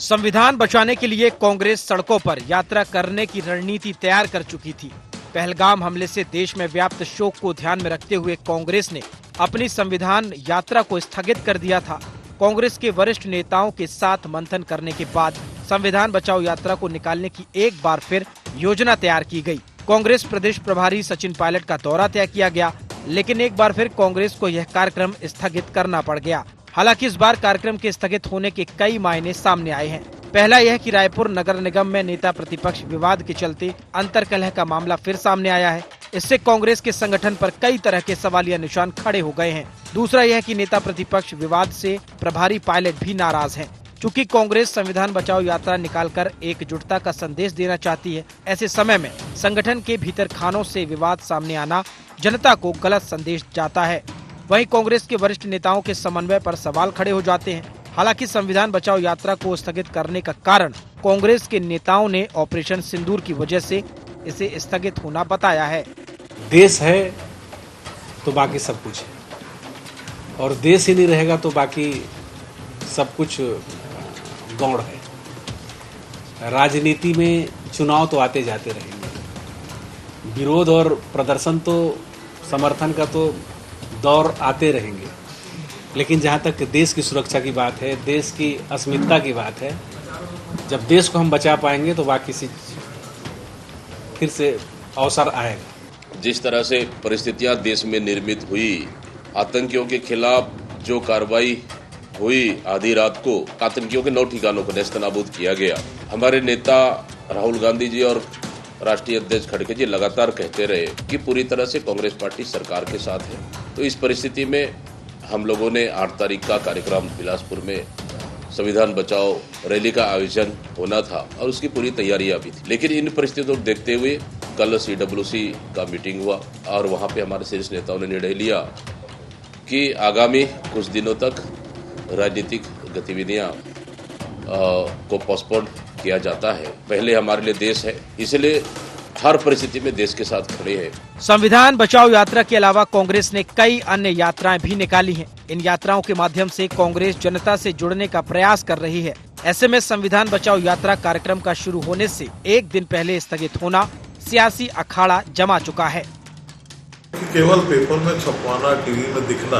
संविधान बचाने के लिए कांग्रेस सड़कों पर यात्रा करने की रणनीति तैयार कर चुकी थी। पहलगाम हमले से देश में व्याप्त शोक को ध्यान में रखते हुए कांग्रेस ने अपनी संविधान यात्रा को स्थगित कर दिया था। कांग्रेस के वरिष्ठ नेताओं के साथ मंथन करने के बाद संविधान बचाओ यात्रा को निकालने की एक बार फिर योजना तैयार की गई। कांग्रेस प्रदेश प्रभारी सचिन पायलट का दौरा तय किया गया, लेकिन एक बार फिर कांग्रेस को यह कार्यक्रम स्थगित करना पड़ गया। हालांकि इस बार कार्यक्रम के स्थगित होने के कई मायने सामने आए हैं। पहला यह कि रायपुर नगर निगम में नेता प्रतिपक्ष विवाद के चलते अंतर्कलह का मामला फिर सामने आया है। इससे कांग्रेस के संगठन पर कई तरह के सवालिया निशान खड़े हो गए हैं। दूसरा यह कि नेता प्रतिपक्ष विवाद से प्रभारी पायलट भी नाराज हैं। चूँकि कांग्रेस संविधान बचाओ यात्रा निकालकर एकजुटता का संदेश देना चाहती है, ऐसे समय में संगठन के भीतर खानों से विवाद सामने आना जनता को गलत संदेश जाता है। वहीं कांग्रेस के वरिष्ठ नेताओं के समन्वय पर सवाल खड़े हो जाते हैं। हालांकि संविधान बचाओ यात्रा को स्थगित करने का कारण कांग्रेस के नेताओं ने ऑपरेशन सिंदूर की वजह से इसे स्थगित होना बताया है। देश है तो बाकी सब कुछ है, और देश ही नहीं रहेगा तो बाकी सब कुछ गौण है। राजनीति में चुनाव तो आते जाते रहेंगे, विरोध और प्रदर्शन तो समर्थन का तो दौर आते रहेंगे, लेकिन जहाँ तक देश की सुरक्षा की बात है, देश की अस्मिता की बात है, जब देश को हम बचा पाएंगे तो बाकी चीज फिर से अवसर आएगा। जिस तरह से परिस्थितियां देश में निर्मित हुई, आतंकियों के खिलाफ जो कार्रवाई हुई, आधी रात को आतंकियों के 9 ठिकानों को नेस्तनाबूद किया गया। हमारे नेता राहुल गांधी जी और राष्ट्रीय अध्यक्ष खड़गे जी लगातार कहते रहे कि पूरी तरह से कांग्रेस पार्टी सरकार के साथ है। तो इस परिस्थिति में हम लोगों ने 8 तारीख का कार्यक्रम बिलासपुर में संविधान बचाओ रैली का आयोजन होना था और उसकी पूरी तैयारियां भी थी। लेकिन इन परिस्थितियों को देखते हुए कल CWC का मीटिंग हुआ और वहां पे हमारे शीर्ष नेताओं ने निर्णय लिया कि आगामी कुछ दिनों तक राजनीतिक गतिविधियां को पोस्टपोन किया जाता है। पहले हमारे लिए देश है, इसलिए हर परिस्थिति में देश के साथ खड़े हैं। संविधान बचाओ यात्रा के अलावा कांग्रेस ने कई अन्य यात्राएं भी निकाली हैं। इन यात्राओं के माध्यम से कांग्रेस जनता से जुड़ने का प्रयास कर रही है। ऐसे में संविधान बचाओ यात्रा कार्यक्रम का शुरू होने से एक दिन पहले स्थगित होना सियासी अखाड़ा जमा चुका है। केवल पेपर में छपवाना, टीवी में दिखना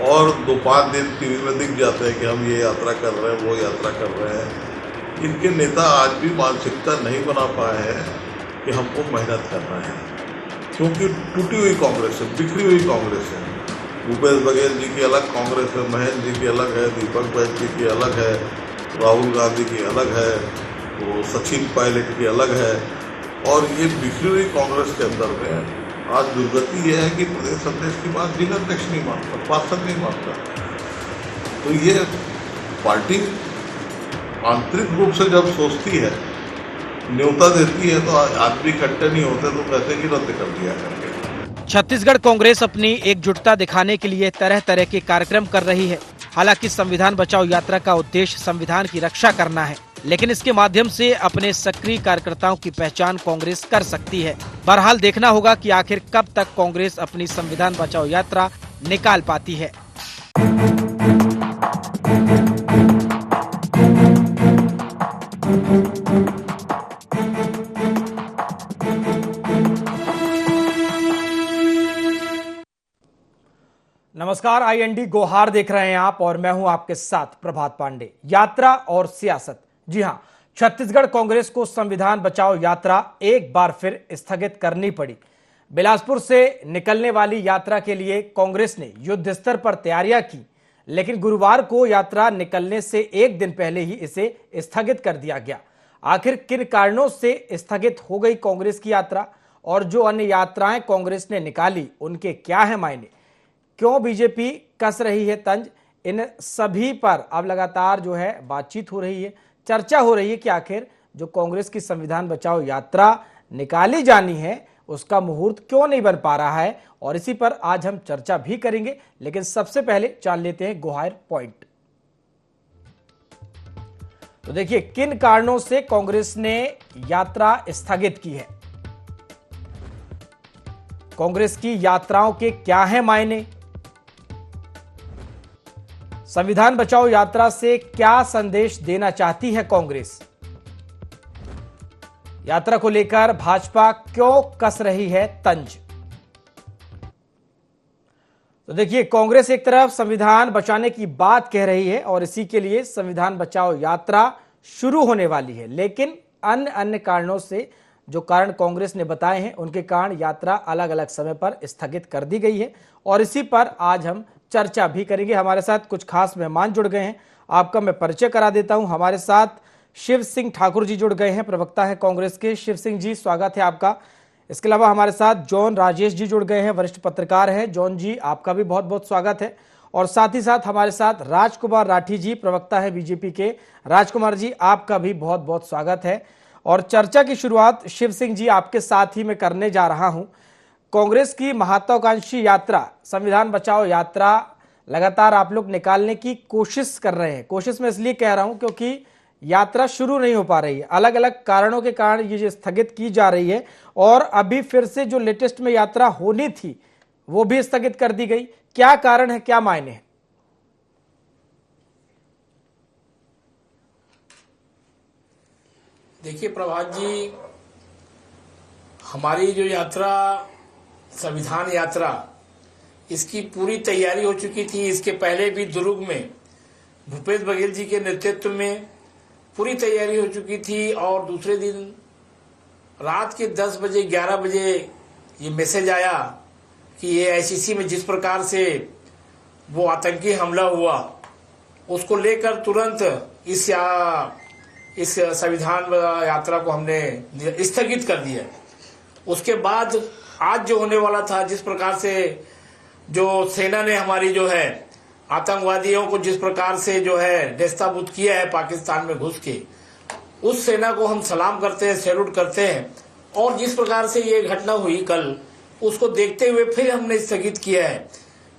और 2-5 दिन टीवी में दिख जाते हैं कि हम ये यात्रा कर रहे हैं, वो यात्रा कर रहे हैं। इनके नेता आज भी मानसिकता नहीं बना पाए हैं कि हमको मेहनत करना है, क्योंकि टूटी हुई कांग्रेस है, बिखरी हुई कांग्रेस है। भूपेश बघेल जी की अलग कांग्रेस है, महेंद्र जी की अलग है, दीपक बैज जी की अलग है, राहुल गांधी की अलग है, वो सचिन पायलट की अलग है। और ये बिखरी हुई कांग्रेस के अंदर में आज दुर्गति यह है कि प्रदेश अध्यक्ष की बात जिला अध्यक्ष नहीं मानता, पार्षद नहीं मानता। तो ये पार्टी आंतरिक रूप से जब सोचती है, न्योता देती है, तो आदमी इकट्ठे नहीं होते तो कहते कि रद्द कर दिया करके। छत्तीसगढ़ कांग्रेस अपनी एकजुटता दिखाने के लिए तरह तरह के कार्यक्रम कर रही है। हालांकि संविधान बचाओ यात्रा का उद्देश्य संविधान की रक्षा करना है, लेकिन इसके माध्यम से अपने सक्रिय कार्यकर्ताओं की पहचान कांग्रेस कर सकती है। बहरहाल देखना होगा कि आखिर कब तक कांग्रेस अपनी संविधान बचाओ यात्रा निकाल पाती है। नमस्कार, IND गोहार देख रहे हैं आप और मैं हूं आपके साथ प्रभात पांडे। यात्रा और सियासत, जी हां, छत्तीसगढ़ कांग्रेस को संविधान बचाओ यात्रा एक बार फिर स्थगित करनी पड़ी। बिलासपुर से निकलने वाली यात्रा के लिए कांग्रेस ने युद्ध स्तर पर तैयारियां की, लेकिन गुरुवार को यात्रा निकलने से एक दिन पहले ही इसे स्थगित कर दिया गया। आखिर किन कारणों से स्थगित हो गई कांग्रेस की यात्रा और जो अन्य यात्राएं कांग्रेस ने निकाली उनके क्या है मायने, क्यों बीजेपी कस रही है तंज, इन सभी पर अब लगातार जो है बातचीत हो रही है, चर्चा हो रही है कि आखिर जो कांग्रेस की संविधान बचाओ यात्रा निकाली जानी है उसका मुहूर्त क्यों नहीं बन पा रहा है, और इसी पर आज हम चर्चा भी करेंगे। लेकिन सबसे पहले जान लेते हैं गोहार पॉइंट। तो देखिए किन कारणों से कांग्रेस ने यात्रा स्थगित की है, कांग्रेस की यात्राओं के क्या है मायने, संविधान बचाओ यात्रा से क्या संदेश देना चाहती है कांग्रेस? यात्रा को लेकर भाजपा क्यों कस रही है तंज? तो देखिए, कांग्रेस एक तरफ संविधान बचाने की बात कह रही है और इसी के लिए संविधान बचाओ यात्रा शुरू होने वाली है, लेकिन अन्य कारणों से, जो कारण कांग्रेस ने बताए हैं, उनके कारण यात्रा अलग अलग समय पर स्थगित कर दी गई है और इसी पर आज हम चर्चा भी करेंगे। हमारे साथ कुछ खास मेहमान जुड़ गए हैं, आपका मैं परिचय करा देता हूं। हमारे साथ शिव सिंह ठाकुर जी जुड़ गए हैं, प्रवक्ता है कांग्रेस के। शिव सिंह जी, स्वागत है आपका। इसके अलावा हमारे साथ जॉन राजेश जी जुड़ गए हैं, वरिष्ठ पत्रकार हैं। जॉन जी, आपका भी बहुत बहुत स्वागत है। और साथ ही साथ हमारे साथ राजकुमार राठी जी, प्रवक्ता है बीजेपी के। राजकुमार जी, आपका भी बहुत बहुत स्वागत है। और चर्चा की शुरुआत शिव सिंह जी आपके साथ ही मैं करने जा रहा हूं। कांग्रेस की महत्वाकांक्षी यात्रा, संविधान बचाओ यात्रा, लगातार आप लोग निकालने की कोशिश कर रहे हैं। कोशिश मैं इसलिए कह रहा हूं क्योंकि यात्रा शुरू नहीं हो पा रही है, अलग अलग कारणों के कारण ये स्थगित की जा रही है और अभी फिर से जो लेटेस्ट में यात्रा होनी थी वो भी स्थगित कर दी गई। क्या कारण है, क्या मायने हैं? देखिए प्रभात जी, हमारी जो यात्रा, संविधान यात्रा, इसकी पूरी तैयारी हो चुकी थी। इसके पहले भी दुर्ग में भूपेश बघेल जी के नेतृत्व में पूरी तैयारी हो चुकी थी और दूसरे दिन रात के 10 बजे 11 बजे ये मैसेज आया कि ये आईसीसी में जिस प्रकार से वो आतंकी हमला हुआ, उसको लेकर तुरंत इस संविधान यात्रा को हमने स्थगित कर दिया। उसके बाद आज जो होने वाला था, जिस प्रकार से जो सेना ने हमारी जो है आतंकवादियों को जिस प्रकार से जो है नेस्ताबूद किया है पाकिस्तान में घुस के, उस सेना को हम सलाम करते हैं, सैल्यूट करते हैं। और जिस प्रकार से ये घटना हुई कल, उसको देखते हुए फिर हमने स्थगित किया है।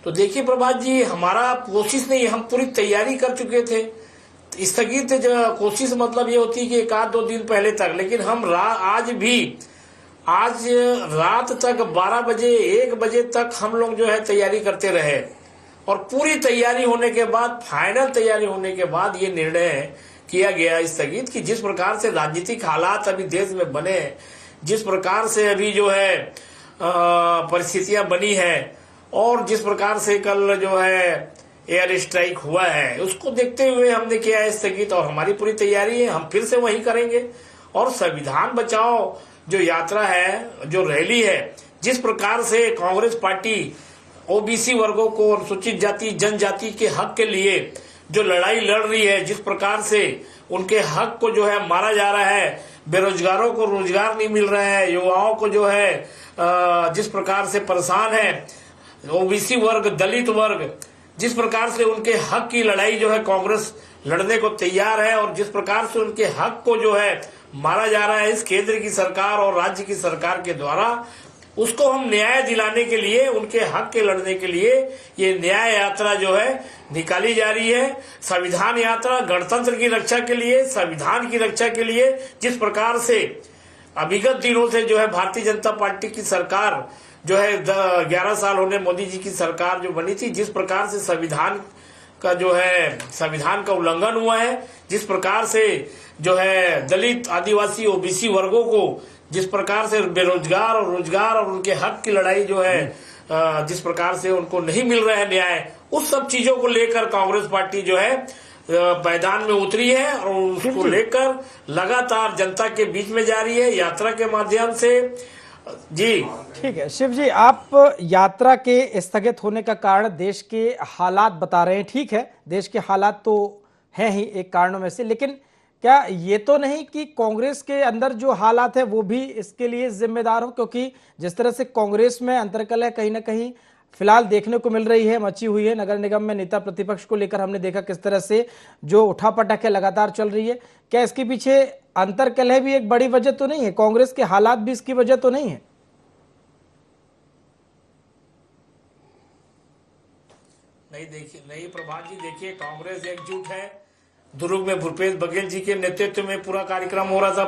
तो देखिए प्रभात जी, हमारा कोशिश नहीं, हम पूरी तैयारी कर चुके थे। स्थगित कोशिश मतलब ये होती है कि 1-2 दिन पहले तक, लेकिन हम आज रात तक 12 बजे 1 बजे तक हम लोग जो है तैयारी करते रहे और पूरी तैयारी होने के बाद, फाइनल तैयारी होने के बाद ये निर्णय किया गया स्थगित कि जिस प्रकार से राजनीतिक हालात अभी देश में बने, जिस प्रकार से अभी जो है परिस्थितियां बनी है और जिस प्रकार से कल जो है एयर स्ट्राइक हुआ है, उसको देखते हुए हमने किया है स्थगित। और हमारी पूरी तैयारी है, हम फिर से वही करेंगे। और संविधान बचाओ जो यात्रा है, जो रैली है, जिस प्रकार से कांग्रेस पार्टी ओबीसी वर्गों को, अनुसूचित जाति जनजाति के हक के लिए जो लड़ाई लड़ रही है, जिस प्रकार से उनके हक को जो है मारा जा रहा है, बेरोजगारों को रोजगार नहीं मिल रहा है, युवाओं को जो है जिस प्रकार से परेशान है, ओबीसी वर्ग, दलित वर्ग, जिस प्रकार से उनके हक की लड़ाई जो है कांग्रेस लड़ने को तैयार है और जिस प्रकार से उनके हक को जो है मारा जा रहा है इस केंद्र की सरकार और राज्य की सरकार के द्वारा, उसको हम न्याय दिलाने के लिए, उनके हक के लड़ने के लिए ये न्याय यात्रा जो है निकाली जा रही है। संविधान यात्रा गणतंत्र की रक्षा के लिए, संविधान की रक्षा के लिए, जिस प्रकार से अभिगत दिनों से जो है भारतीय जनता पार्टी की सरकार जो है 11 साल होने मोदी जी की सरकार जो बनी थी, जिस प्रकार से संविधान का जो है संविधान का उल्लंघन हुआ है, जिस प्रकार से जो है दलित, आदिवासी, ओबीसी वर्गों को जिस प्रकार से बेरोजगार और रोजगार और उनके हक की लड़ाई जो है जिस प्रकार से उनको नहीं मिल रहा है न्याय, उस सब चीजों को लेकर कांग्रेस पार्टी जो है मैदान में उतरी है और उसको लेकर लगातार जनता के बीच में जा रही है यात्रा के माध्यम से। जी ठीक है शिव जी, आप यात्रा के स्थगित होने का कारण देश के हालात बता रहे हैं। ठीक है, देश के हालात तो हैं ही एक कारणों में से, लेकिन क्या ये तो नहीं कि कांग्रेस के अंदर जो हालात है वो भी इसके लिए जिम्मेदार हो? क्योंकि जिस तरह से कांग्रेस में अंतर्कलह कहीं ना कहीं फिलहाल देखने को मिल रही है, मची हुई है। नगर निगम में नेता प्रतिपक्ष को लेकर हमने देखा किस तरह से जो उठापटक है लगातार चल रही है। क्या इसके पीछे अंतर्कलह भी एक बड़ी वजह तो नहीं है? कांग्रेस के हालात भी इसकी वजह तो नहीं है? नहीं प्रभात जी, देखिए कांग्रेस एकजुट है। दुर्ग में भूपेश बघेल जी के नेतृत्व में पूरा कार्यक्रम हो रहा था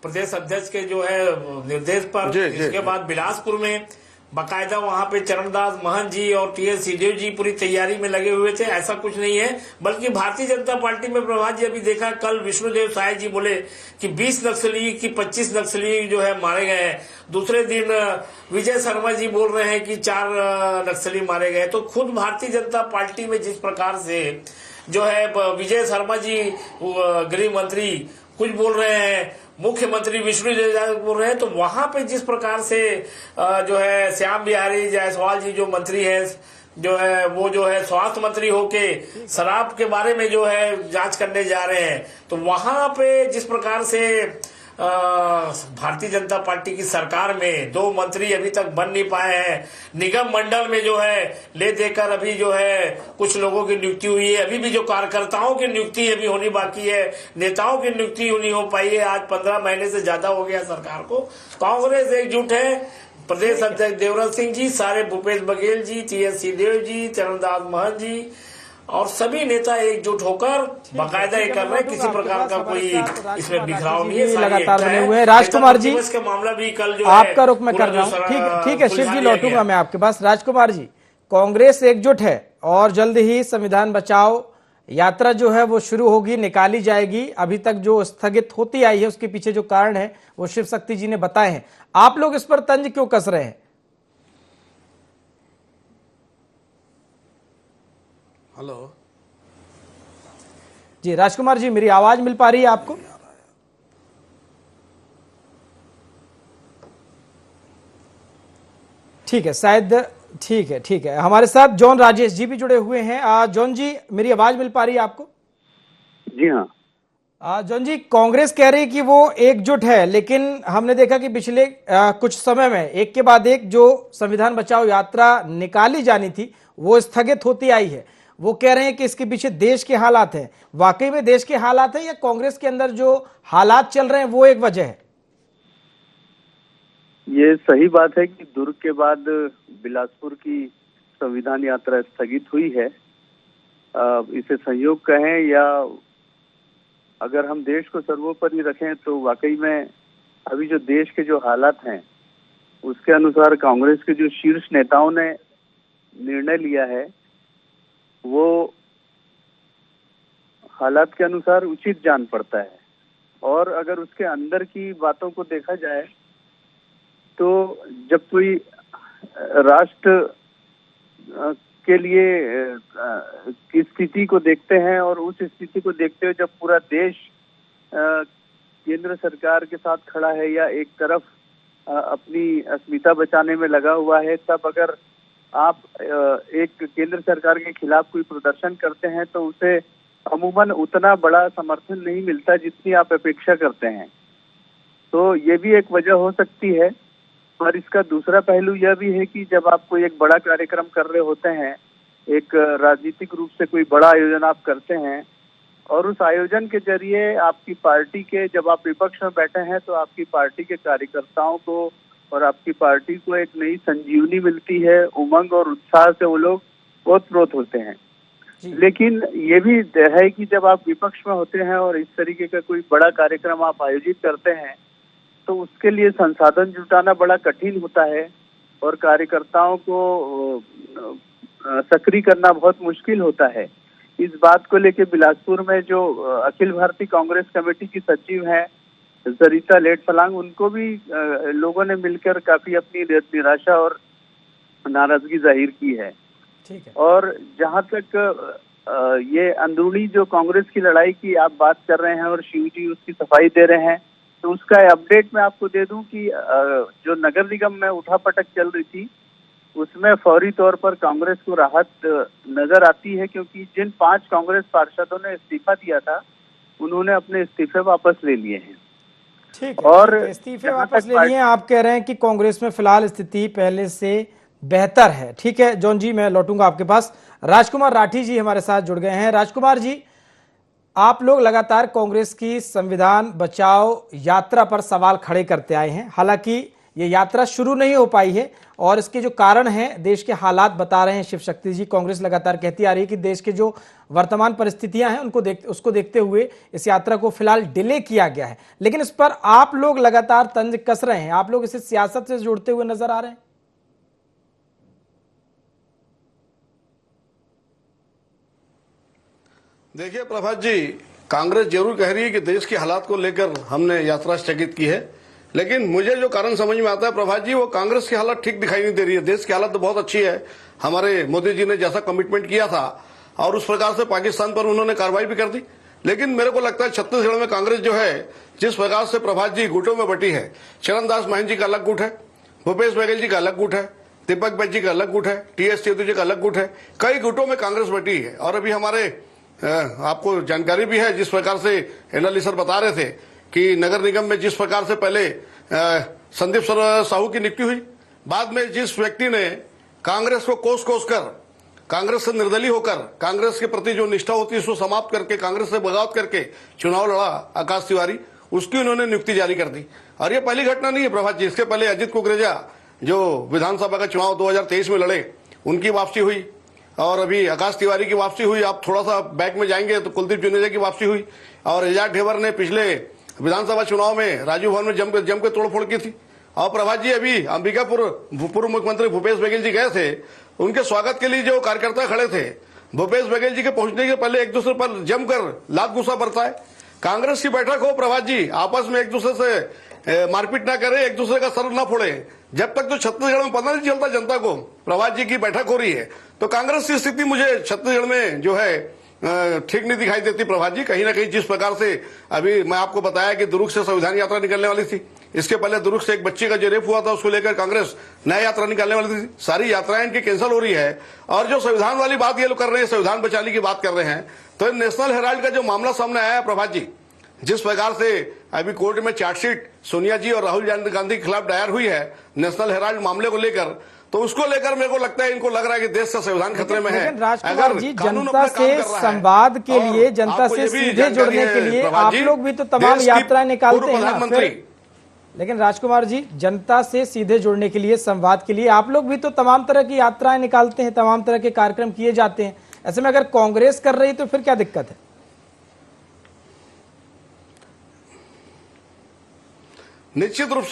प्रदेश अध्यक्ष के जो है निर्देश पर। इसके बाद बिलासपुर में बाकायदा वहां पे चरणदास महंत जी और टीएस सिंहदेव जी पूरी तैयारी में लगे हुए थे। ऐसा कुछ नहीं है, बल्कि भारतीय जनता पार्टी में प्रभात जी अभी देखा, कल विष्णुदेव साय जी बोले कि 20 नक्सली की 25 नक्सली जो है मारे गए हैं। दूसरे दिन विजय शर्मा जी बोल रहे हैं कि 4 नक्सली मारे गए। तो खुद भारतीय जनता पार्टी में जिस प्रकार से जो है विजय शर्मा जी गृह मंत्री कुछ बोल रहे हैं, मुख्यमंत्री विष्णुदेव बोल रहे हैं, तो वहां पे जिस प्रकार से जो है श्याम बिहारी जायसवाल जी जो मंत्री हैं, जो है वो जो है स्वास्थ्य मंत्री होके शराब के बारे में जो है जांच करने जा रहे हैं, तो वहां पे जिस प्रकार से भारतीय जनता पार्टी की सरकार में 2 मंत्री अभी तक बन नहीं पाए हैं। निगम मंडल में जो है ले देकर अभी जो है कुछ लोगों की नियुक्ति हुई है, अभी भी जो कार्यकर्ताओं की नियुक्ति अभी होनी बाकी है, नेताओं की नियुक्ति नहीं हो पाई है। आज 15 महीने से ज्यादा हो गया सरकार को। कांग्रेस एकजुट है, प्रदेश अध्यक्ष देवव्रत सिंह जी, सारे भूपेश बघेल जी, टीएस सिंहदेव जी, चरणदास महंत जी और सभी नेता एकजुट होकर बाकायदा ये कर रहे हैं। किसी प्रकार का कोई इसमें बिखराव नहीं है, लगातार बने हुए हैं। राजकुमार जी का मामला भी कल जो आपका रुख मैं कर रहा हूँ। ठीक है शिव जी, लौटूंगा मैं आपके पास। राजकुमार जी, कांग्रेस एकजुट है और जल्द ही संविधान बचाओ यात्रा जो है वो शुरू होगी, निकाली जाएगी। अभी तक जो स्थगित होती आई है उसके पीछे जो कारण है वो शिव शक्ति जी ने बताए हैं। आप लोग इस पर तंज क्यों कस रहे हैं? हेलो जी राजकुमार जी, मेरी आवाज मिल पा रही है आपको? ठीक है, शायद ठीक है। हमारे साथ जॉन राजेश जी भी जुड़े हुए हैं। जॉन जी, मेरी आवाज मिल पा रही है आपको? जी हाँ। जॉन जी, कांग्रेस कह रही है कि वो एकजुट है, लेकिन हमने देखा कि पिछले कुछ समय में एक के बाद एक जो संविधान बचाओ यात्रा निकाली जानी थी वो स्थगित होती आई है। वो कह रहे हैं कि इसके पीछे देश के हालात हैं। वाकई में देश के हालात हैं या कांग्रेस के अंदर जो हालात चल रहे हैं वो एक वजह है? ये सही बात है कि दुर्ग के बाद बिलासपुर की संविधान यात्रा स्थगित हुई है। इसे संयोग कहें या अगर हम देश को सर्वोपरि रखें तो वाकई में अभी जो देश के जो हालात हैं उसके अनुसार कांग्रेस के जो शीर्ष नेताओं ने निर्णय लिया है वो हालात के अनुसार उचित जान पड़ता है। और अगर उसके अंदर की बातों को देखा जाए तो जब कोई राष्ट्र के लिए की स्थिति को देखते हैं और उस स्थिति को देखते हुए जब पूरा देश केंद्र सरकार के साथ खड़ा है या एक तरफ अपनी अस्मिता बचाने में लगा हुआ है, तब अगर आप एक केंद्र सरकार के खिलाफ कोई प्रदर्शन करते हैं तो उसे अमूमन उतना बड़ा समर्थन नहीं मिलता जितनी आप अपेक्षा करते हैं। तो ये भी एक वजह हो सकती है। और इसका दूसरा पहलू यह भी है कि जब आप कोई एक बड़ा कार्यक्रम कर रहे होते हैं, एक राजनीतिक रूप से कोई बड़ा आयोजन आप करते हैं और उस आयोजन के जरिए आपकी पार्टी के, जब आप विपक्ष में बैठे हैं तो आपकी पार्टी के कार्यकर्ताओं को और आपकी पार्टी को एक नई संजीवनी मिलती है, उमंग और उत्साह से वो लोग ओतप्रोत होते हैं। लेकिन ये भी है कि जब आप विपक्ष में होते हैं और इस तरीके का कोई बड़ा कार्यक्रम आप आयोजित करते हैं तो उसके लिए संसाधन जुटाना बड़ा कठिन होता है और कार्यकर्ताओं को सक्रिय करना बहुत मुश्किल होता है। इस बात को लेकर बिलासपुर में जो अखिल भारतीय कांग्रेस कमेटी की सचिव हैं सरिता लेटफलांग, उनको भी लोगों ने मिलकर काफी अपनी निराशा और नाराजगी जाहिर की है। ठीक है। और जहां तक ये अंदरूनी जो कांग्रेस की लड़ाई की आप बात कर रहे हैं और शिव जी उसकी सफाई दे रहे हैं, तो उसका अपडेट मैं आपको दे दूं कि जो नगर निगम में उठापटक चल रही थी उसमें फौरी तौर पर कांग्रेस को राहत नजर आती है, क्योंकि जिन 5 कांग्रेस पार्षदों ने इस्तीफा दिया था उन्होंने अपने इस्तीफे वापस ले लिए हैं। ठीक है, और इस्तीफे वापस ले लिए। आप कह रहे हैं कि कांग्रेस में फिलहाल स्थिति पहले से बेहतर है। ठीक है जॉन जी, मैं लौटूंगा आपके पास। राजकुमार राठी जी हमारे साथ जुड़ गए हैं। राजकुमार जी, आप लोग लगातार कांग्रेस की संविधान बचाओ यात्रा पर सवाल खड़े करते आए हैं। हालांकि ये यात्रा शुरू नहीं हो पाई है और इसके जो कारण हैं देश के हालात बता रहे हैं शिव शक्ति जी। कांग्रेस लगातार कहती आ रही है कि देश के जो वर्तमान परिस्थितियां हैं उसको देखते हुए इस यात्रा को फिलहाल डिले किया गया है, लेकिन इस पर आप लोग लगातार तंज कस रहे हैं। आप लोग इसे सियासत से जोड़ते हुए नजर आ रहे हैं। देखिए प्रभात जी, कांग्रेस जरूर कह रही है कि देश के हालात को लेकर हमने यात्रा स्थगित की है, लेकिन मुझे जो कारण समझ में आता है प्रभात जी, वो कांग्रेस की हालत ठीक दिखाई नहीं दे रही है। देश की हालत तो बहुत अच्छी है। हमारे मोदी जी ने जैसा कमिटमेंट किया था और उस प्रकार से पाकिस्तान पर उन्होंने कार्रवाई भी कर दी, लेकिन मेरे को लगता है छत्तीसगढ़ में कांग्रेस जो है जिस प्रकार से प्रभात जी गुटों में बटी है, चरणदास महंत जी का अलग गुट है, भूपेश बघेल जी का अलग गुट है, दीपक बैज जी का अलग गुट है, टीएस चौधरी जी का अलग गुट है, कई गुटों में कांग्रेस बटी है। और अभी हमारे आपको जानकारी भी है, जिस प्रकार से एनालिस्ट सर बता रहे थे कि नगर निगम में जिस प्रकार से पहले संदीप साहू की नियुक्ति हुई, बाद में जिस व्यक्ति ने कांग्रेस को कोस कोस कर, कांग्रेस से निर्दलीय होकर कांग्रेस के प्रति जो निष्ठा होती है उसको समाप्त करके कांग्रेस से बगावत करके चुनाव लड़ा, आकाश तिवारी, उसकी उन्होंने नियुक्ति जारी कर दी। और ये पहली घटना नहीं है प्रभात जी, इसके पहले अजित कुकरेजा जो विधानसभा का चुनाव 2023 में लड़े, उनकी वापसी हुई, और अभी आकाश तिवारी की वापसी हुई। आप थोड़ा सा बैक में जाएंगे तो कुलदीप जुनेजा की वापसी हुई, और एजाज ढेबर ने पिछले विधानसभा चुनाव में राजीव भवन में जम के तोड़फोड़ की थी। और प्रभात जी, अभी अंबिकापुर पूर्व मुख्यमंत्री भूपेश बघेल जी गए थे, उनके स्वागत के लिए जो कार्यकर्ता खड़े थे, भूपेश बघेल जी के पहुंचने के पहले एक दूसरे पर जमकर लात गुस्सा बरता है। कांग्रेस की बैठक हो प्रभात जी, आपस में एक दूसरे से मारपीट ना करे, एक दूसरे का सर ना फोड़े। जब तक तो छत्तीसगढ़ में पता नहीं चलता जनता को प्रभात जी की बैठक हो रही है, तो कांग्रेस की स्थिति मुझे छत्तीसगढ़ में जो है ठीक नहीं दिखाई देती प्रभात जी। कहीं ना कहीं जिस प्रकार से अभी मैं आपको बताया कि दुर्ग से संविधान यात्रा निकलने वाली थी, इसके पहले दुर्ग से एक बच्चे का जो रेप हुआ था उसको लेकर कांग्रेस नया यात्रा निकालने वाली थी, सारी यात्राएं इनकी कैंसिल हो रही है। और जो संविधान वाली बात ये लोग कर रहे हैं, संविधान बचाने की बात कर रहे हैं, तो नेशनल हेराल्ड का जो मामला सामने आया है प्रभात जी, जिस प्रकार से अभी कोर्ट में चार्जशीट सोनिया जी और राहुल गांधी के खिलाफ दायर हुई है नेशनल हेराल्ड मामले को लेकर, तो उसको लेकर मेरे को लगता है इनको लग रहा है कि देश का संविधान खतरे में है। राजकुमार जी, जनता से संवाद के लिए, जनता से सीधे जुड़ने के लिए आप लोग भी तो तमाम यात्राएं निकालते हैं ना। लेकिन राजकुमार जी, जनता से सीधे जुड़ने के लिए, संवाद के लिए आप लोग भी तो तमाम तरह की यात्राएं निकालते हैं, तमाम तरह के कार्यक्रम किए जाते हैं। ऐसे में अगर कांग्रेस कर रही तो फिर क्या दिक्कत है? निश्चित रूप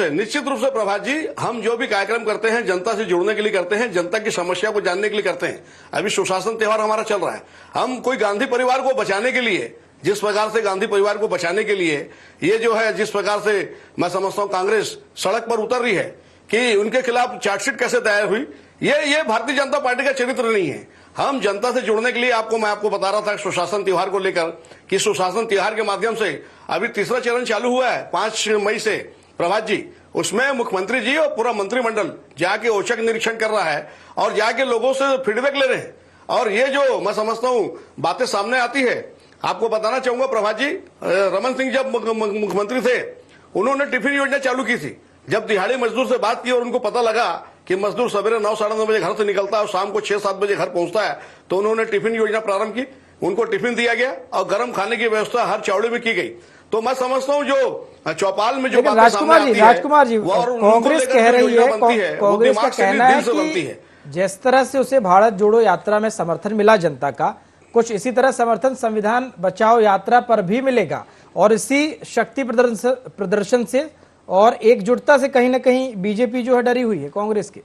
से प्रभात जी, हम जो भी कार्यक्रम करते हैं जनता से जुड़ने के लिए करते हैं, जनता की समस्या को जानने के लिए करते हैं। अभी सुशासन त्योहार हमारा चल रहा है, हम कोई गांधी परिवार को बचाने के लिए, जिस प्रकार से गांधी परिवार को बचाने के लिए ये जो है, जिस प्रकार से मैं समझता हूं कांग्रेस सड़क पर उतर रही है कि उनके खिलाफ चार्जशीट कैसे दायर हुई, ये भारतीय जनता पार्टी का चरित्र नहीं है। हम जनता से जुड़ने के लिए मैं आपको बता रहा था सुशासन त्योहार को लेकर कि सुशासन त्योहार के माध्यम से अभी तीसरा चरण चालू हुआ है 5 मई से प्रभात जी, उसमें मुख्यमंत्री जी और पूरा मंत्रिमंडल जाके औचक निरीक्षण कर रहा है और जाके लोगों से फीडबैक ले रहे हैं। और ये जो मैं समझता हूं बातें सामने आती है, आपको बताना चाहूंगा प्रभात जी, रमन सिंह जब मुख्यमंत्री थे उन्होंने टिफिन योजना चालू की थी। जब दिहाड़ी मजदूर से बात की और उनको पता लगा कि मजदूर सवेरे 9 साढ़े 9 बजे घर से निकलता है और शाम को 6-7 बजे घर पहुंचता है, तो उन्होंने टिफिन योजना प्रारंभ की, उनको टिफिन दिया गया और गर्म खाने की व्यवस्था हर चावड़ी में की गई। तो मैं समझता हूं जो चौपाल में जो राजकुमार जी, कांग्रेस कह रही है, कांग्रेस का कहना है कि जिस तरह से उसे भारत जोड़ो यात्रा में समर्थन मिला जनता का, कुछ इसी तरह समर्थन संविधान बचाओ यात्रा पर भी मिलेगा। और इसी शक्ति प्रदर्शन से और एकजुटता से कहीं ना कहीं बीजेपी जो है डरी हुई है कांग्रेस की।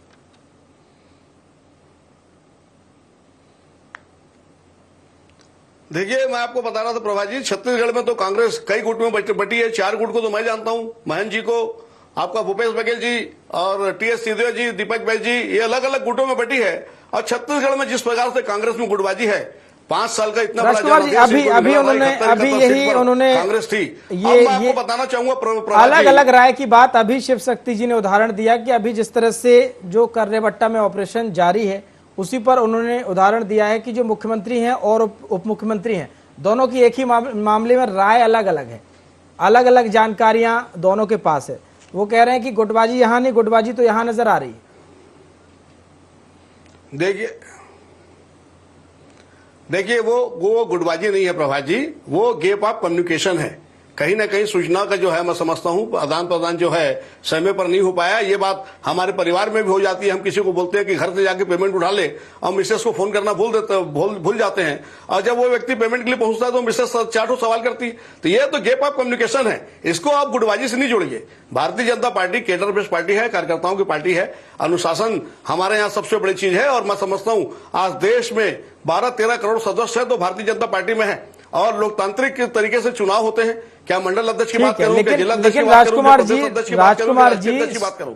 देखिए, मैं आपको बता रहा था प्रभात जी, छत्तीसगढ़ में तो कांग्रेस कई गुट में बटी है। 4 गुट को तो मैं जानता हूं, महंत जी को, आपका भूपेश बघेल जी और टीएस चौधरी जी, दीपक बैज जी, ये अलग अलग गुटों में बटी है। और छत्तीसगढ़ में जिस प्रकार से कांग्रेस में गुटबाजी है, 5 साल का इतना अभी उन्होंने कांग्रेस थी। ये आपको बताना चाहूंगा अलग अलग राय की बात अभी शिव शक्ति जी ने उदाहरण दिया कि अभी जिस तरह से जो कर्रेबट्टा में ऑपरेशन जारी है, उसी पर उन्होंने उदाहरण दिया है कि जो मुख्यमंत्री हैं और उप मुख्यमंत्री हैं, दोनों की एक ही मामले में राय अलग अलग है, अलग अलग जानकारियां दोनों के पास है। वो कह रहे हैं कि गुटबाजी यहां नहीं, गुटबाजी तो यहां नजर आ रही है। देखिए वो गुटबाजी नहीं है प्रभात जी, वो गैप ऑफ कम्युनिकेशन है। कहीं ना कहीं सूचना का जो है, मैं समझता हूं आदान प्रदान जो है समय पर नहीं हो पाया। ये बात हमारे परिवार में भी हो जाती है। हम किसी को बोलते हैं कि घर से जाके पेमेंट उठा ले, और मिसेस को फोन करना भूल जाते हैं, और जब वो व्यक्ति पेमेंट के लिए पहुंचता है तो मिसेस 4 सवाल करती है। तो ये तो गैप ऑफ कम्युनिकेशन है, इसको आप गुटबाजी से नहीं जोड़िए। Bharatiya Janata party cadre based party है, कार्यकर्ताओं की पार्टी है। अनुशासन हमारे यहाँ सबसे बड़ी चीज है। और मैं समझता हूं आज देश में 12-13 करोड़ सदस्य है तो भारतीय जनता पार्टी में है, और लोकतांत्रिक तरीके से चुनाव होते हैं। क्या मंडल अध्यक्ष की बात करूं, लेकिन राजकुमार जी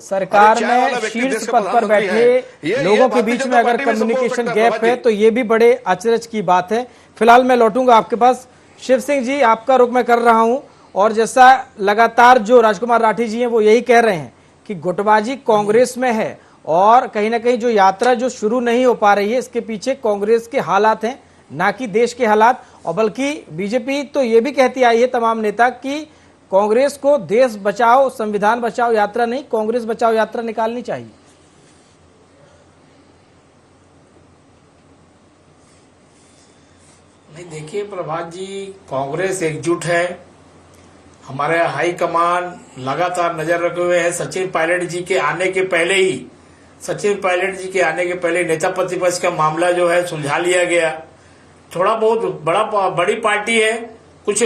सरकार में शीर्ष पद पर बैठे लोगों के बीच में अगर कम्युनिकेशन गैप है तो ये भी बड़े अचरज की बात है। फिलहाल मैं लौटूंगा आपके पास। शिव सिंह जी, आपका रुख मैं कर रहा हूं, और जैसा लगातार जो राजकुमार राठी जी हैं वो यही कह रहे हैं कि गुटबाजी कांग्रेस में है, और कहीं ना कहीं जो यात्रा जो शुरू नहीं हो पा रही है इसके पीछे कांग्रेस के हालात हैं, ना कि देश के हालात। और बल्कि बीजेपी तो ये भी कहती आई है तमाम नेता कि कांग्रेस को देश बचाओ संविधान बचाओ यात्रा नहीं, कांग्रेस बचाओ यात्रा निकालनी चाहिए। नहीं, देखिए प्रभात जी, कांग्रेस एकजुट है। हमारे हाईकमान लगातार नजर रखे हुए हैं। सचिन पायलट जी के आने के पहले नेता प्रतिपक्ष का मामला जो है सुलझा लिया गया। थोड़ा बहुत बड़ी पार्टी है, कुछ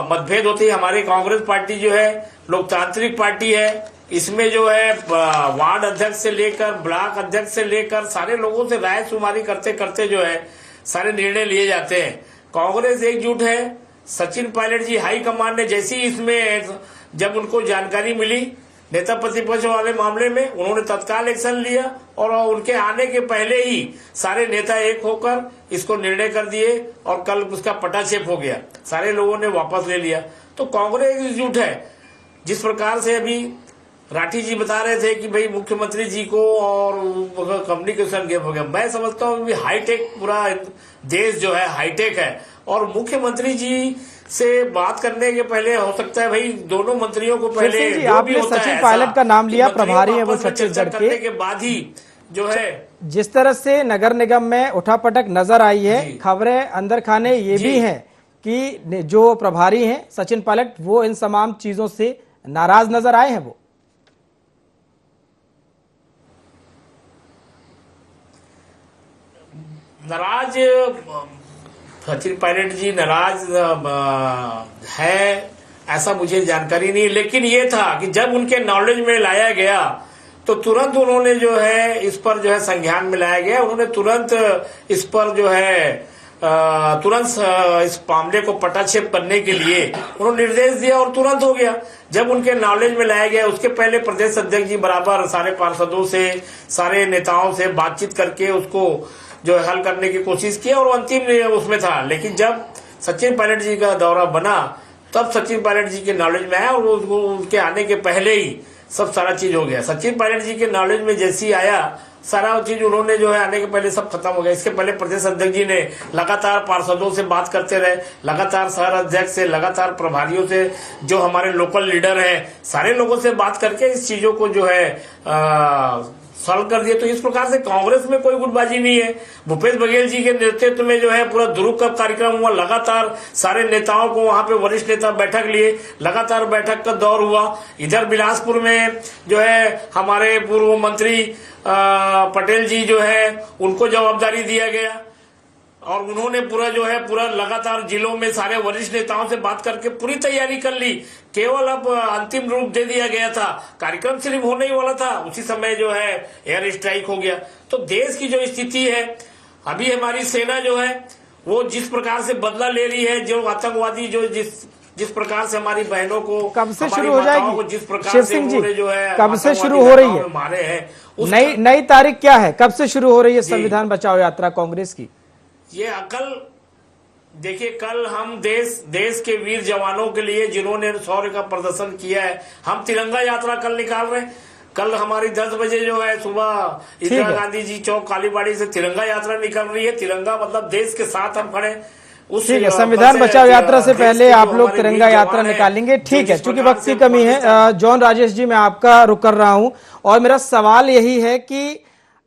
मतभेद होते हैं। हमारी कांग्रेस पार्टी जो है लोकतांत्रिक पार्टी है। इसमें जो है वार्ड अध्यक्ष से लेकर ब्लॉक अध्यक्ष से लेकर सारे लोगों से राय शुमारी करते करते जो है सारे निर्णय लिए जाते हैं। कांग्रेस एकजुट है। सचिन पायलट जी हाईकमान ने जैसी इसमें जब उनको जानकारी मिली नेता प्रतिपक्ष वाले मामले में, उन्होंने तत्काल एक्शन लिया और उनके आने के पहले ही सारे नेता एक होकर इसको निर्णय कर दिए और कल उसका पटाक्षेप हो गया, सारे लोगों ने वापस ले लिया। तो कांग्रेस एकजुट है। जिस प्रकार से अभी राठी जी बता रहे थे कि भाई मुख्यमंत्री जी को और कम्युनिकेशन गैप हो गया, मैं समझता हूँ कि हाईटेक पूरा देश जो है हाईटेक है, और मुख्यमंत्री जी से बात करने के पहले हो सकता है भाई दोनों मंत्रियों को पहले जी, आपने सचिन पायलट का नाम लिया, प्रभारी है वो छत्तीसगढ़ के बाद ही जो है जिस तरह से नगर निगम में उठापटक नजर आई है, खबरें अंदर खाने ये भी हैं कि जो प्रभारी हैं सचिन पायलट वो इन तमाम चीजों से नाराज नजर आए हैं। वो नाराज सचिन पायलट जी नाराज है ऐसा मुझे जानकारी नहीं, लेकिन ये था कि जब उनके नॉलेज में लाया गया तो तुरंत उन्होंने जो है इस पर जो है संज्ञान में लाया गया। उन्होंने तुरंत इस पर जो है इस मामले को पटाक्षेप करने के लिए उन्होंने निर्देश दिया और तुरंत हो गया। जब उनके नॉलेज में लाया गया उसके पहले प्रदेश अध्यक्ष जी बराबर सारे पार्षदों से सारे नेताओं से बातचीत करके उसको जो हल करने की कोशिश की और अंतिम उसमें था। लेकिन जब सचिन पायलट जी का दौरा बना तब सचिन पायलट जी के नॉलेज में आया और उनके आने के पहले ही सब सारा चीज हो गया। सचिन पायलट जी के नॉलेज में जैसी आया सारा चीज उन्होंने जो है आने के पहले सब खत्म हो गया। इसके पहले प्रदेश अध्यक्ष जी ने लगातार पार्षदों से बात करते रहे, लगातार शहर अध्यक्ष से, लगातार प्रभारियों से, जो हमारे लोकल लीडर हैं, सारे लोगों से बात करके इस चीजों को जो है सॉल्व कर दिया। तो इस प्रकार से कांग्रेस में कोई गुटबाजी नहीं है। भूपेश बघेल जी के नेतृत्व में जो है पूरा ध्रुव का कार्यक्रम हुआ, लगातार सारे नेताओं को वहां पे वरिष्ठ नेता बैठक लिए, लगातार बैठक का दौर हुआ। इधर बिलासपुर में जो है हमारे पूर्व मंत्री पटेल जी जो है उनको जवाबदारी दिया गया और उन्होंने पूरा लगातार जिलों में सारे वरिष्ठ नेताओं से बात करके पूरी तैयारी कर ली। केवल अब अंतिम रूप दे दिया गया था, कार्यक्रम सिर्फ होने ही वाला था, उसी समय जो है एयर स्ट्राइक हो गया। तो देश की जो स्थिति है अभी, हमारी सेना जो है वो जिस प्रकार से बदला ले रही है, जो आतंकवादी जो जिस प्रकार से हमारी बहनों को कब से शुरू हो जाएगी, जिस प्रकार से उन्होंने जो है कब से शुरू हो रही है, मारे हैं, नई तारीख क्या है, कब से शुरू हो रही है संविधान बचाओ यात्रा कांग्रेस की? ये अकल देखिए, कल हम देश के वीर जवानों के लिए जिन्होंने शौर्य का प्रदर्शन किया है, हम तिरंगा यात्रा कल निकाल रहे हैं। कल हमारी 10 बजे जो है सुबह इंदिरा गांधी जी चौक कालीबाड़ी से तिरंगा यात्रा निकल रही है। तिरंगा मतलब देश के साथ हम खड़े। ठीक है, संविधान बचाओ यात्रा से पहले आप लोग तिरंगा यात्रा निकालेंगे, ठीक है। चूंकि वक्त की कमी है, जॉन राजेश जी मैं आपका रुक कर रहा हूं और मेरा सवाल यही है कि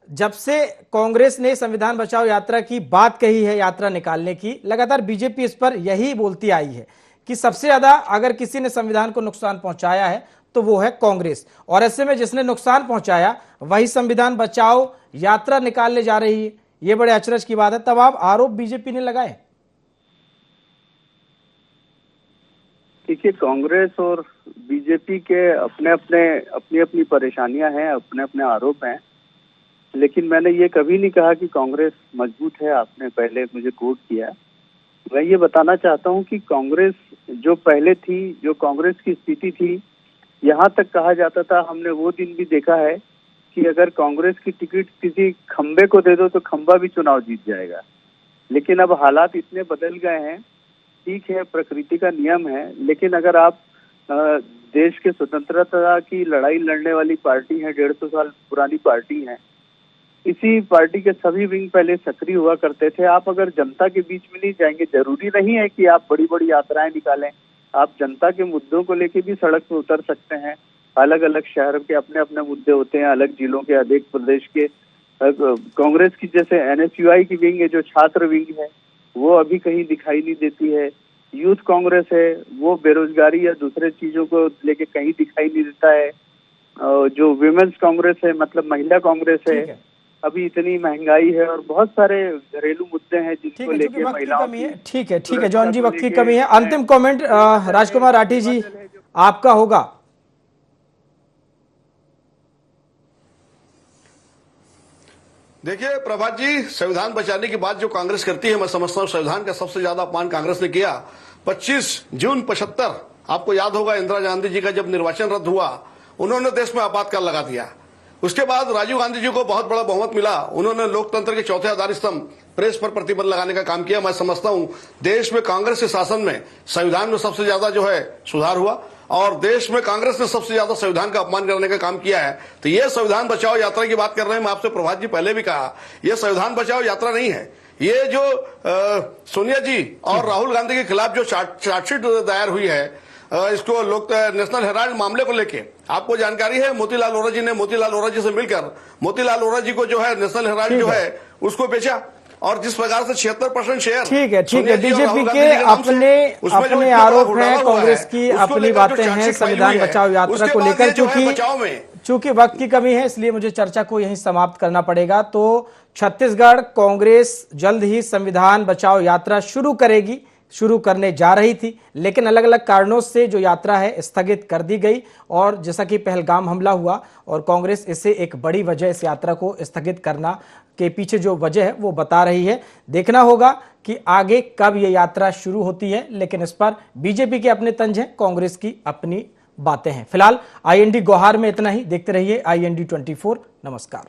जब से कांग्रेस ने संविधान बचाओ यात्रा की बात कही है, यात्रा निकालने की, लगातार बीजेपी इस पर यही बोलती आई है कि सबसे ज्यादा अगर किसी ने संविधान को नुकसान पहुंचाया है तो वो है कांग्रेस, और ऐसे में जिसने नुकसान पहुंचाया वही संविधान बचाओ यात्रा निकालने जा रही है। ये बड़े अचरज की बात है। तब आप आरोप बीजेपी ने लगाए। देखिए, कांग्रेस और बीजेपी के अपनी अपनी परेशानियां हैं, अपने अपने आरोप हैं, लेकिन मैंने ये कभी नहीं कहा कि कांग्रेस मजबूत है। आपने पहले मुझे कोट किया, मैं ये बताना चाहता हूं कि कांग्रेस जो पहले थी, जो कांग्रेस की स्थिति थी, यहाँ तक कहा जाता था, हमने वो दिन भी देखा है कि अगर कांग्रेस की टिकट किसी खंबे को दे दो तो खंबा भी चुनाव जीत जाएगा। लेकिन अब हालात इतने बदल गए हैं, ठीक है प्रकृति का नियम है, लेकिन अगर आप देश के स्वतंत्रता की लड़ाई लड़ने वाली पार्टी है, 150 साल पुरानी पार्टी है, इसी पार्टी के सभी विंग पहले सक्रिय हुआ करते थे। आप अगर जनता के बीच में नहीं जाएंगे, जरूरी नहीं है कि आप बड़ी बड़ी यात्राएं निकालें, आप जनता के मुद्दों को लेके भी सड़क पर उतर सकते हैं। अलग अलग शहरों के अपने अपने मुद्दे होते हैं, अलग जिलों के, अधिक प्रदेश के। कांग्रेस की जैसे NSUI की विंग है, जो छात्र विंग है, वो अभी कहीं दिखाई नहीं देती है। यूथ कांग्रेस है, वो बेरोजगारी या दूसरे चीजों को लेके कहीं दिखाई नहीं देता है। जो विमेंस कांग्रेस है, मतलब महिला कांग्रेस है, अभी इतनी महंगाई है और बहुत सारे घरेलू मुद्दे हैं जिनको लेके महिलाओं की। ठीक है जॉन जी, वक्त की कमी है। अंतिम कमेंट राजकुमार राठी जी आपका होगा। देखिए प्रभात जी, संविधान बचाने की बात जो कांग्रेस करती है, मैं समझता हूं संविधान का सबसे ज्यादा अपमान कांग्रेस ने किया। 25 जून 75 आपको याद होगा, इंदिरा गांधी जी का जब निर्वाचन रद्द हुआ, उन्होंने देश में आपातकाल लगा दिया। उसके बाद राजीव गांधी जी को बहुत बड़ा बहुमत मिला, उन्होंने लोकतंत्र के चौथे आधार स्तंभ प्रेस पर प्रतिबंध लगाने का काम किया। मैं समझता हूं देश में कांग्रेस के शासन में संविधान में सबसे ज्यादा जो है सुधार हुआ और देश में कांग्रेस ने सबसे ज्यादा संविधान का अपमान करने का काम किया है। तो ये संविधान बचाओ यात्रा की बात कर रहे हैं। मैं आपसे प्रभात जी पहले भी कहा, ये संविधान बचाओ यात्रा नहीं है। ये जो सोनिया जी और राहुल गांधी के खिलाफ जो चार्जशीट दायर हुई है, इसको लोग नेशनल हेराल्ड मामले को लेके आपको जानकारी है, मोतीलाल वोरा जी ने मोतीलाल वोरा जी से मिलकर मोतीलाल वोरा जी को जो है नेशनल हेराल्ड जो है उसको बेचा और जिस प्रकार से 76% शेयर। ठीक है बीजेपी के अपने आरोप हैं, कांग्रेस की अपनी बातें हैं संविधान बचाओ यात्रा को लेकर। चूंकि वक्त की कमी है इसलिए मुझे चर्चा को यहीं समाप्त करना पड़ेगा। तो छत्तीसगढ़ कांग्रेस जल्द ही संविधान बचाओ यात्रा शुरू करने जा रही थी, लेकिन अलग अलग कारणों से जो यात्रा है स्थगित कर दी गई। और जैसा कि पहलगाम हमला हुआ और कांग्रेस इसे एक बड़ी वजह, इस यात्रा को स्थगित करना के पीछे जो वजह है वो बता रही है। देखना होगा कि आगे कब ये यात्रा शुरू होती है, लेकिन इस पर बीजेपी के अपने तंज हैं, कांग्रेस की अपनी बातें हैं। फिलहाल IND गोहार में इतना ही। देखते रहिए IND 24। नमस्कार।